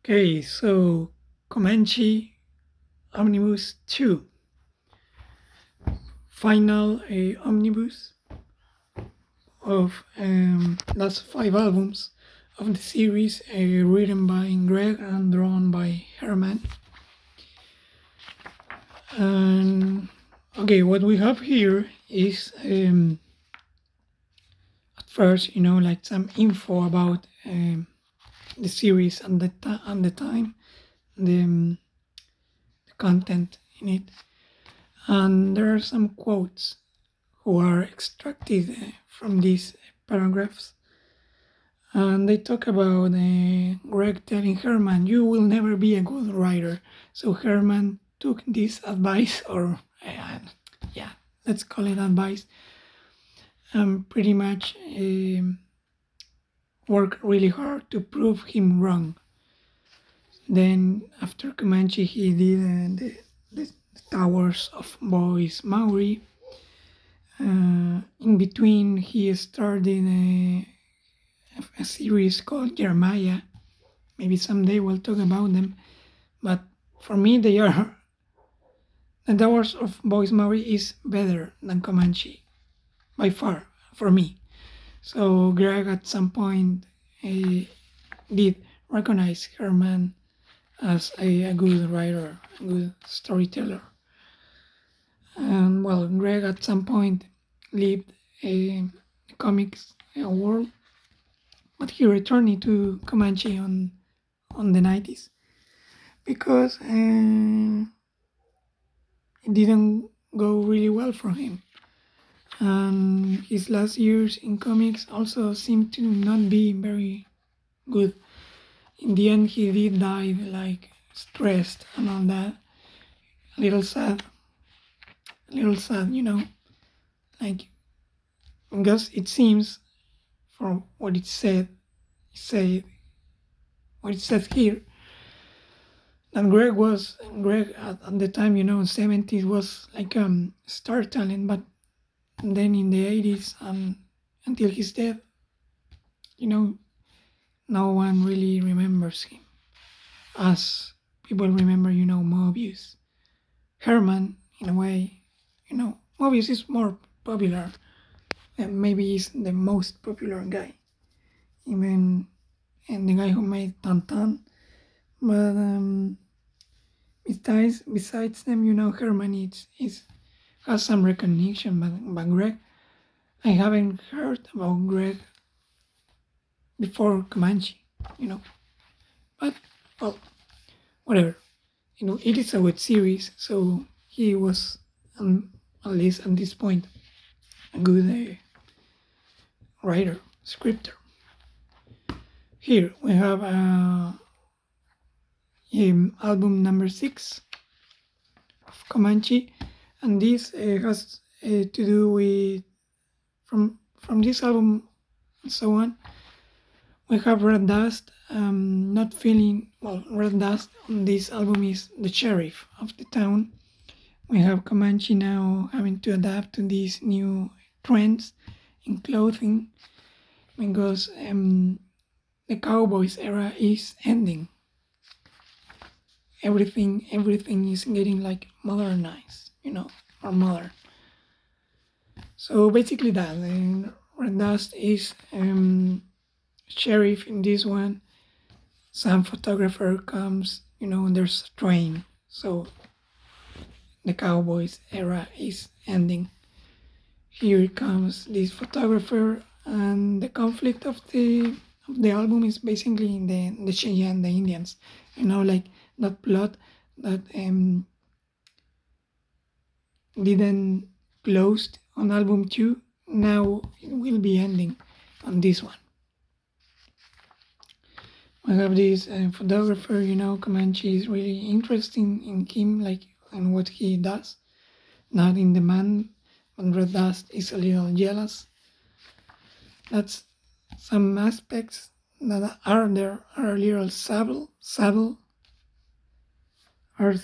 Okay, so Comanche Omnibus 2, final omnibus of last 5 albums of the series, written by Greg and drawn by Hermann. And okay, what we have here is at first, like some info about the series and the time, the content in it, and there are some quotes who are extracted from these paragraphs. And they talk about Greg telling Herman, "You will never be a good writer." So Herman took this advice, or yeah, let's call it advice, and pretty much worked really hard to prove him wrong. Then after Comanche, he did the Towers of Boys Maori. In between, he started a series called Jeremiah. Maybe someday we'll talk about them. But for me, they are. The Towers of Boys Maori is better than Comanche, by far, for me. So Greg at some point did recognize Herman as a good writer, a good storyteller. And well, Greg at some point lived a comics world, but he returned to Comanche on the 90s because it didn't go really well for him. And his last years in comics also seemed to not be very good. In the end, he did die like stressed and all that. A little sad, like because it seems from what it said what it says here, and Greg at the time, 70s, was like star talent, but then in the 80s and until his death, no one really remembers him as people remember, Mobius. Herman, in a way, Mobius is more popular, and maybe he's the most popular guy, even, and the guy who made Tantan. But besides them, Herman has some recognition, but Greg, I haven't heard about Greg before Comanche, But well, whatever. It is a web series, so he was, at least at this point, a good writer, scripter. Here we have album number 6 of Comanche, and this has to do with from this album and so on. We have Red Dust, not feeling well. Red Dust on this album is the sheriff of the town. We have Comanche now having to adapt to these new trends in clothing because the Cowboys era is ending. Everything is getting like modernized, or modern. So basically that Red Dust is sheriff in this one. Some photographer comes, there's a train, so the Cowboys era is ending. Here comes this photographer, and the conflict of the album is basically in the Cheyenne, the Indians, like that plot that didn't closed on album 2. Now it will be ending on this one. I have this photographer, Comanche is really interesting in him, like in what he does, not in the man. And Red Dust is a little jealous. That's some aspects that are there are a little subtle, but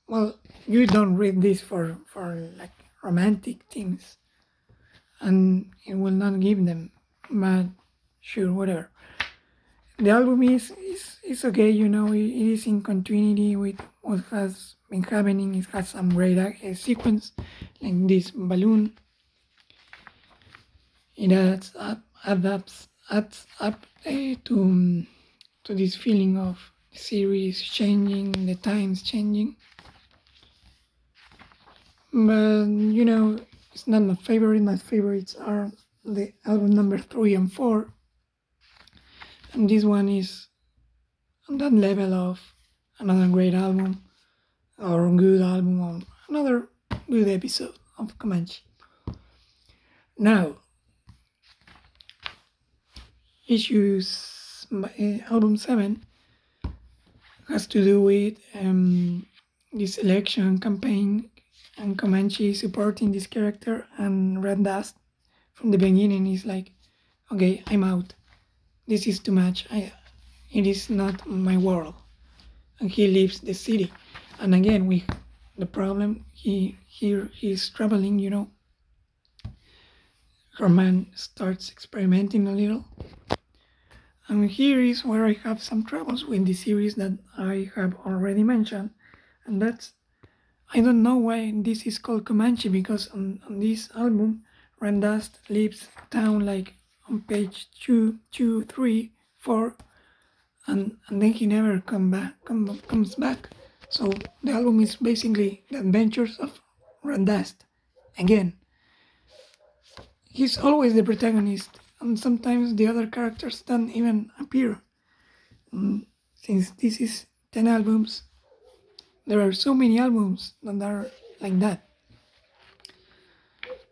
well, you don't read this for like romantic things, and it will not give them. But sure, whatever. The album is okay, it is in continuity with what has been happening. It has some great sequence, like this balloon. It adds up to this feeling of the series changing, the times changing. But it's not my favorite. My favorites are the album number 3 and 4, and this one is on that level of another great album or good album or another good episode of Comanche. Now, album 7 has to do with this election campaign and Comanche supporting this character, and Red Dust from the beginning is like, okay, I'm out. This is too much. It is not my world. And he leaves the city. And again, the problem, he's traveling, Hermann starts experimenting a little. And here is where I have some troubles with the series that I have already mentioned. And that's, I don't know why this is called Comanche, because on this album, Red Dust leaves town like on page 2, 2, 3, 4, and then he never comes back. So the album is basically the adventures of Red Dust. Again, he's always the protagonist, and sometimes the other characters don't even appear. Since this is 10 albums, there are so many albums that are like that.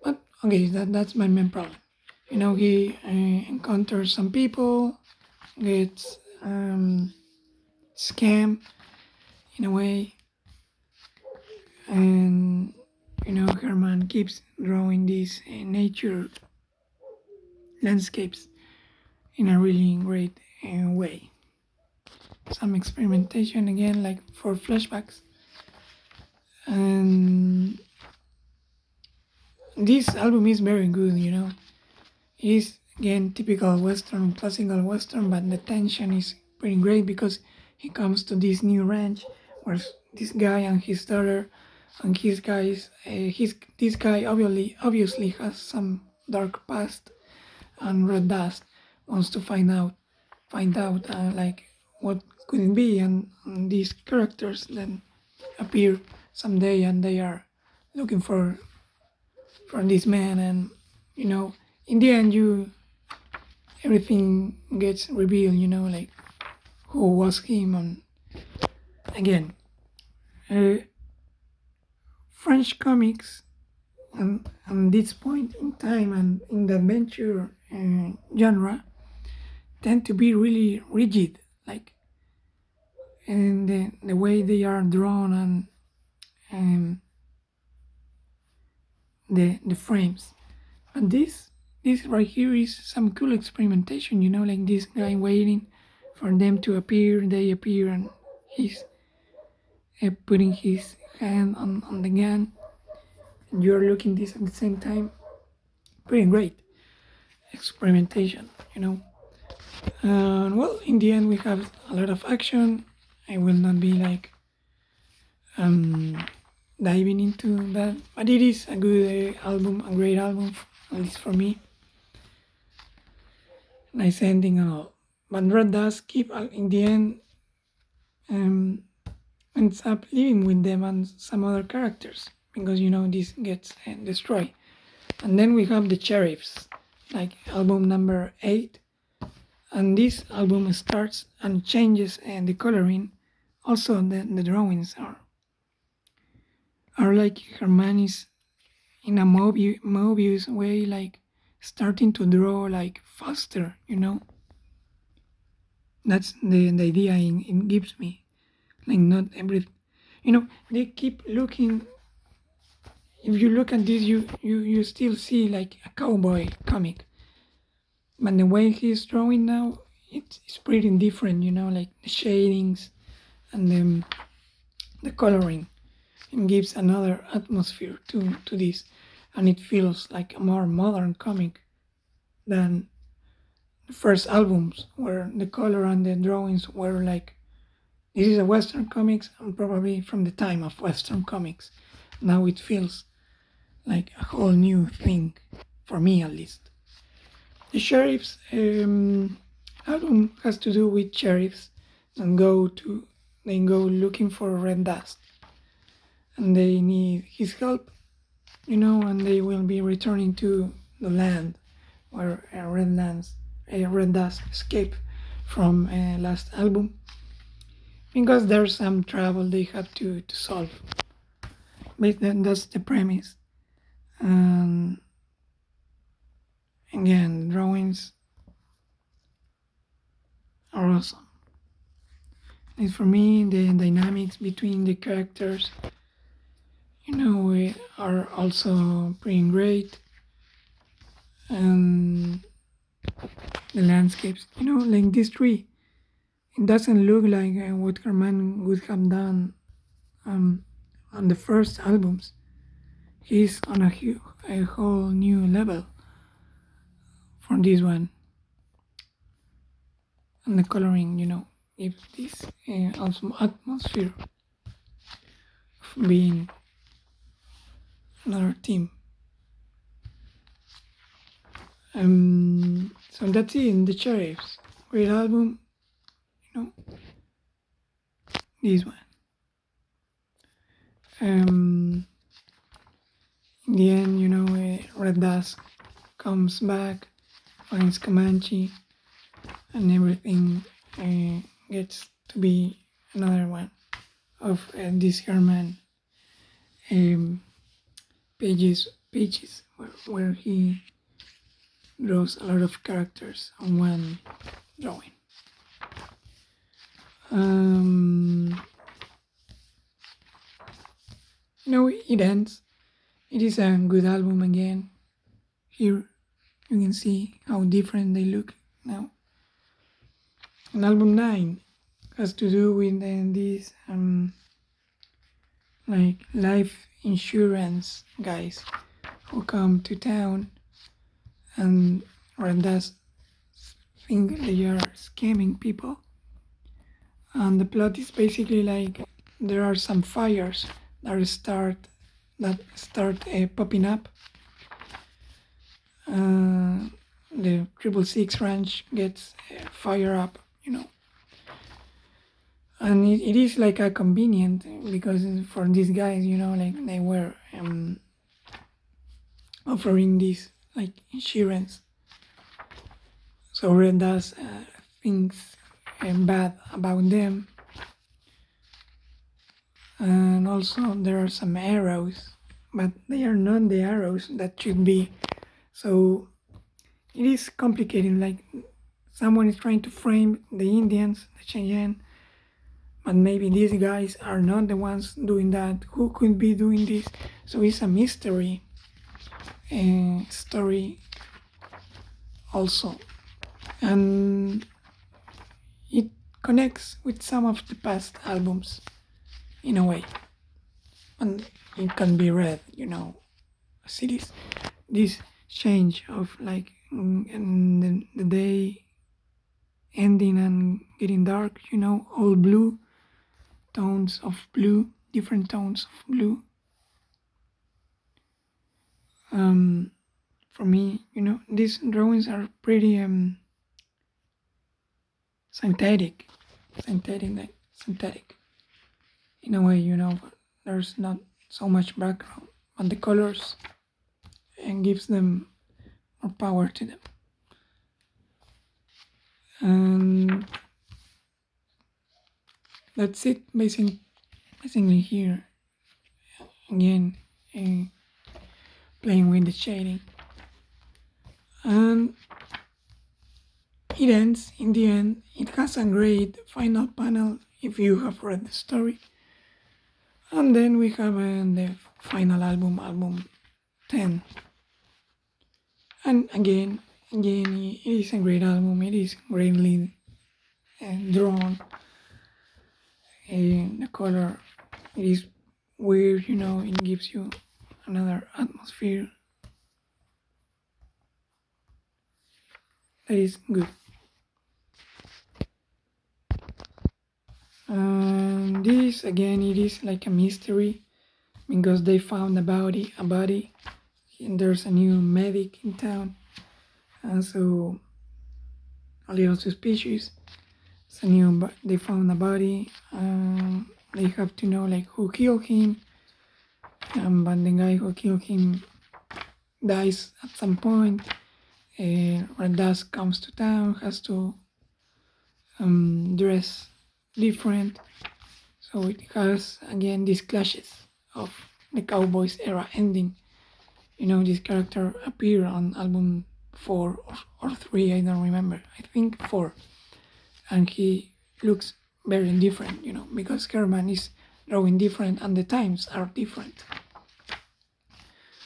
But okay, that's my main problem. He encounters some people, gets scammed in a way, and Hermann keeps drawing these nature landscapes in a really great way. Some experimentation again, like for flashbacks, and this album is very good. It is again typical Western, classical Western, but the tension is pretty great because he comes to this new ranch where this guy and his daughter, and this guy obviously has some dark past, and Red Dust wants to find out like what could it be, and these characters then appear someday, and they are looking for this man, and in the end everything gets revealed, like who was him. And again, French comics and this point in time and in the adventure genre tend to be really rigid, like in the way they are drawn, and the frames. And this right here is some cool experimentation, like this guy waiting for them to appear. They appear, and he's putting his hand on the gun, and you're looking this at the same time. Pretty great experimentation. Well, in the end, we have a lot of action. I will not be like diving into that, but it is a good album, a great album, at least for me. Nice ending and all. But Red does keep in the end ends up living with them and some other characters, because this gets destroyed. And then we have the Shériffs, like album number 8, and this album starts and changes the coloring. Also, the drawings are like Hermann is in a Mobius way, like starting to draw like faster. That's the idea it gives me. Like not every, they keep looking. If you look at this, you still see like a cowboy comic, but the way he's drawing now, it's pretty different. Like the shadings and the coloring, and gives another atmosphere to this. and it feels like a more modern comic than the first albums, where the color and the drawings were like, this is a Western comics and probably from the time of Western comics. Now it feels like a whole new thing, for me at least. The Sheriffs album has to do with sheriffs and they go looking for red dust, and they need his help, and they will be returning to the land where red dust escaped from last album, because there's some trouble they have to solve. But that's the premise. And again, the drawings are awesome. And for me, the dynamics between the characters, are also pretty great. And the landscapes, like this tree, it doesn't look like what Hermann would have done on the first albums. He's on a whole new level for this one. And the coloring, gives this awesome atmosphere of being another team. So that's it in the Sheriffs. Great album, this one. In the end, Red Dust comes back, finds Comanche, and everything gets to be another one of this Hermann pages where he draws a lot of characters on one drawing. It ends. It is a good album again. Here you can see how different they look now. And album 9 has to do with these like life insurance guys who come to town, and Red Dust think they are scamming people. And the plot is basically like there are some fires that start popping up. The 666 ranch gets fire up, and it is like a convenient, because for these guys, like they were offering this like insurance. So Red Dust thinks bad about them. And also there are some arrows, but they are not the arrows that should be. So it is complicated, like someone is trying to frame the Indians, the Cheyenne, but maybe these guys are not the ones doing that. Who could be doing this? So it's a mystery story also. And it connects with some of the past albums in a way. And it can be read, cities. This change of like and the day ending and getting dark, all blue, tones of blue, different tones of blue. For me, these drawings are pretty synthetic in a way, but there's not so much background, but the colors and gives them more power to them. And that's it, basically here again, playing with the shading. And it ends, in the end, it has a great final panel if you have read the story. And then we have the final album 10. And again, it is a great album, it is greatly drawn. The color, it is weird, it gives you another atmosphere That is good. And this again, it is like a mystery because they found a body, and there's a new medic in town, and so a little suspicious. It's a new, but they found a body. They have to know like who killed him, but the guy who killed him dies at some point. Red Dust comes to town, has to dress different, so it has again these clashes of the Cowboys era ending. This character appeared on album 4 or 3, I don't remember. I think 4, and he looks very different. Because Hermann is drawing different and the times are different.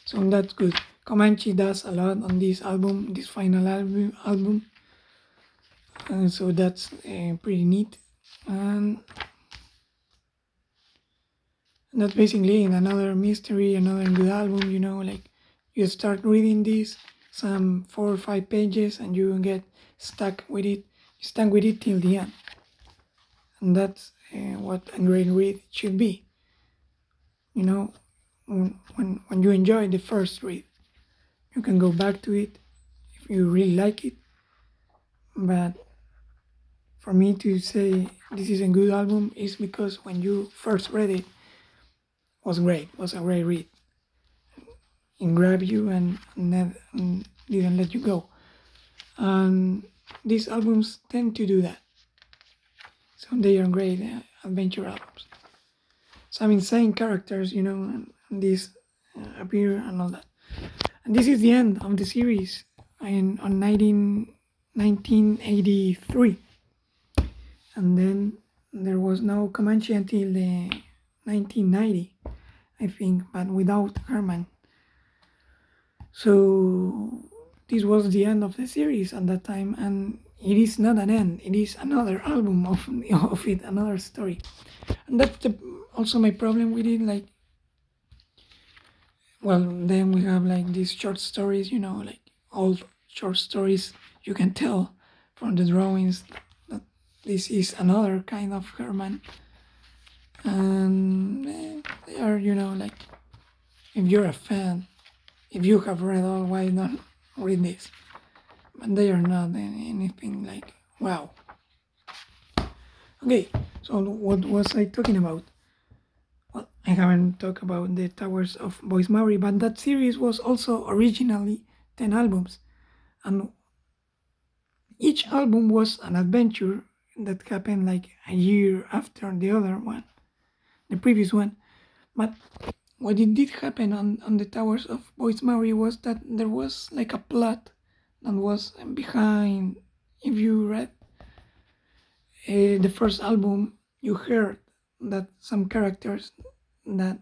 So that's good. Comanche does a lot on this album, this final album, and so that's pretty neat. And that's basically another mystery, another good album. Like you start reading this, some 4 or 5 pages, and you get stuck with it. You stuck with it till the end, and that's what a great read should be. When you enjoy the first read, you can go back to it if you really like it. But for me to say this is a good album is because when you first read it, was a great read. It grabbed you and didn't let you go. And these albums tend to do that. So they are great adventure albums. Some insane characters, and these appear and all that. And this is the end of the series on 1983. And then there was no Comanche until the 1990, I think, but without Hermann. So this was the end of the series at that time, and it is not an end. It is another album of it, another story, and that's also my problem with it. Like, well, then we have like these short stories, like old short stories. You can tell from the drawings that this is another kind of Hermann, and they are, like, if you're a fan, if you have read all, why not read this? But they are not anything like wow. Okay, so what was I talking about? Well, I haven't talked about the Towers of Bois Maury, but that series was also originally 10 albums, and each album was an adventure that happened like a year after the other one, the previous one. But what it did happen on the Towers of Bois Maury was that there was like a plot that was behind. If you read the first album, you heard that some characters that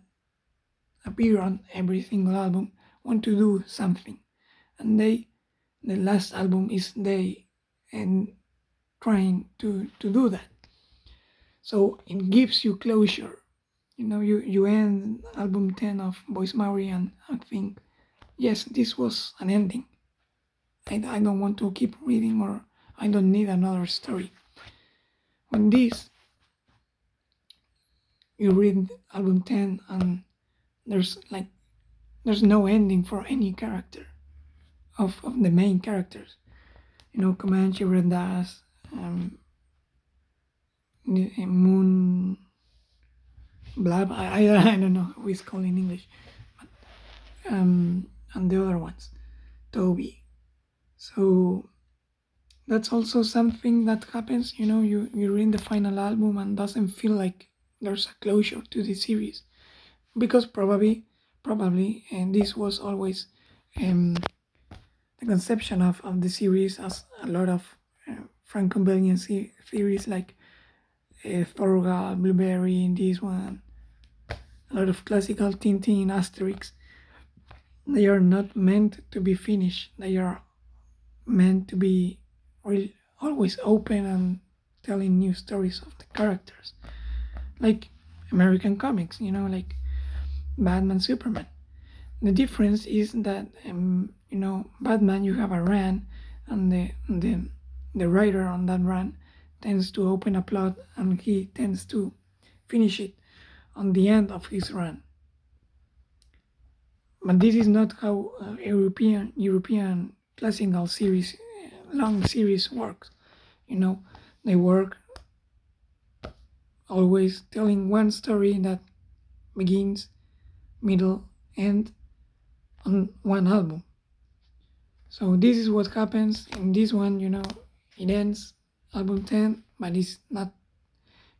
appear on every single album want to do something, and the last album is they and trying to do that. So it gives you closure. You end album 10 of Bois Maury and I think, yes, this was an ending. I don't want to keep reading, or I don't need another story. When this, you read album 10 and there's no ending for any character of the main characters. Comanche, Red Dust, Moon, Blab, I don't know how it's called in English, but, and the other ones, Toby. So that's also something that happens. You read the final album and doesn't feel like there's a closure to the series, because probably, and this was always the conception of the series, as a lot of Franco-Belgian theories like Thorgal, Blueberry, in this one, a lot of classical Tintin, Asterix, they are not meant to be finished. They are meant to be always open and telling new stories of the characters, like American comics, like Batman, Superman. The difference is that Batman, you have a run and the writer on that run tends to open a plot and he tends to finish it on the end of his run. But this is not how European classical series, long series works. They work always telling one story that begins, middle, end on one album. So this is what happens in this one. It ends album 10, but it's not.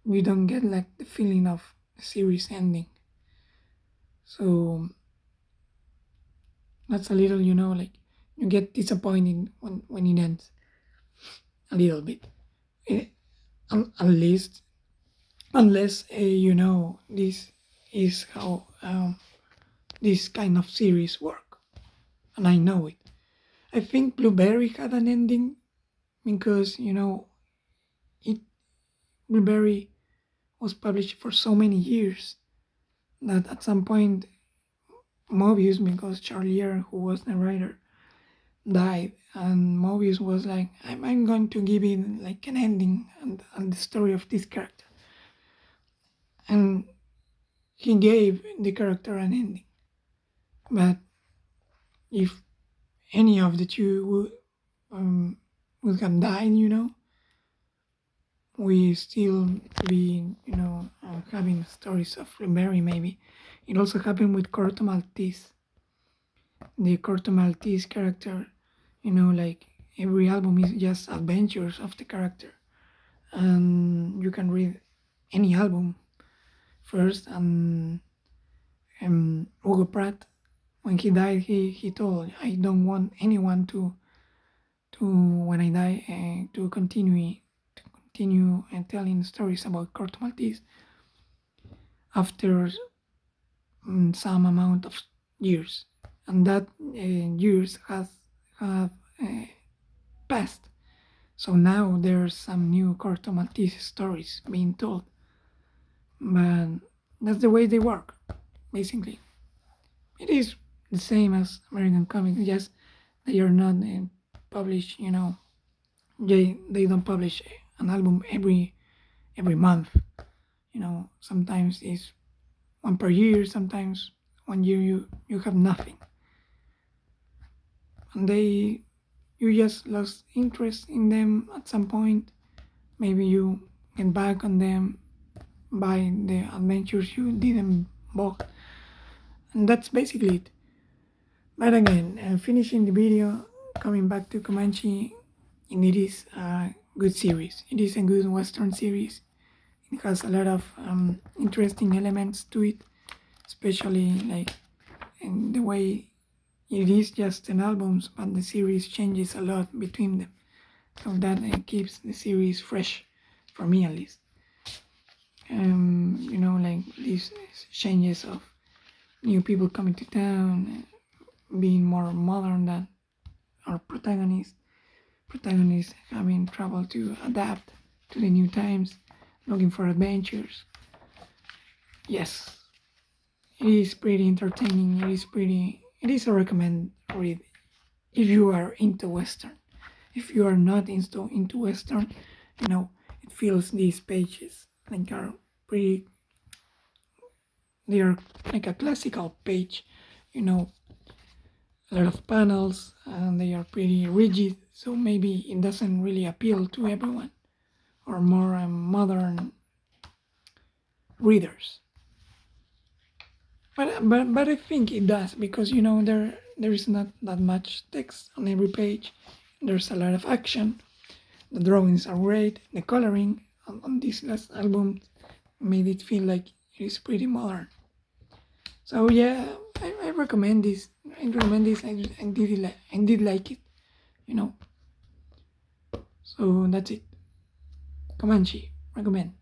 We don't get like the feeling of the series ending. So that's a little, like you get disappointed when it ends a little bit. At least, unless this is how this kind of series work, and I know it. I think Blueberry had an ending because Blueberry was published for so many years that at some point Mobius, because Charlier, who was the writer, died, and Mobius was like, I'm going to give it like an ending and the story of this character, and he gave the character an ending. But if any of the two would have died, we still be having stories of Blueberry. Maybe it also happened with Corto Maltese. The Corto Maltese character, like every album is just adventures of the character, and you can read any album first. And Hugo Pratt, when he died, he told, I don't want anyone to when I die to continue telling stories about Corto Maltese after some amount of years, and that years have passed. So now there's some new Corto Maltese stories being told, but that's the way they work, basically. It is the same as American comics, just they are not published. They don't publish an album every month. Sometimes it's one per year. Sometimes 1 year you have nothing, and you just lost interest in them at some point. Maybe you get back on them by the adventures you didn't bought, and that's basically it. But again, finishing the video, coming back to Comanche, and it is a good series. It is a good Western series. It has a lot of interesting elements to it, especially like in the way it is just an albums, but the series changes a lot between them. So that keeps the series fresh, for me at least. Like these changes of new people coming to town, being more modern than our protagonists having trouble to adapt to the new times, looking for adventures. Yes, it is pretty entertaining. It is a recommend read if you are into Western. If you are not into Western, it feels these pages like they are like a classical page, a lot of panels, and they are pretty rigid, so maybe it doesn't really appeal to everyone or more modern readers. But I think it does, because there is not that much text on every page. There's a lot of action. The drawings are great. The coloring on this last album made it feel like it is pretty modern. So yeah, I recommend this. I did like it, So that's it. Comanche, recommend.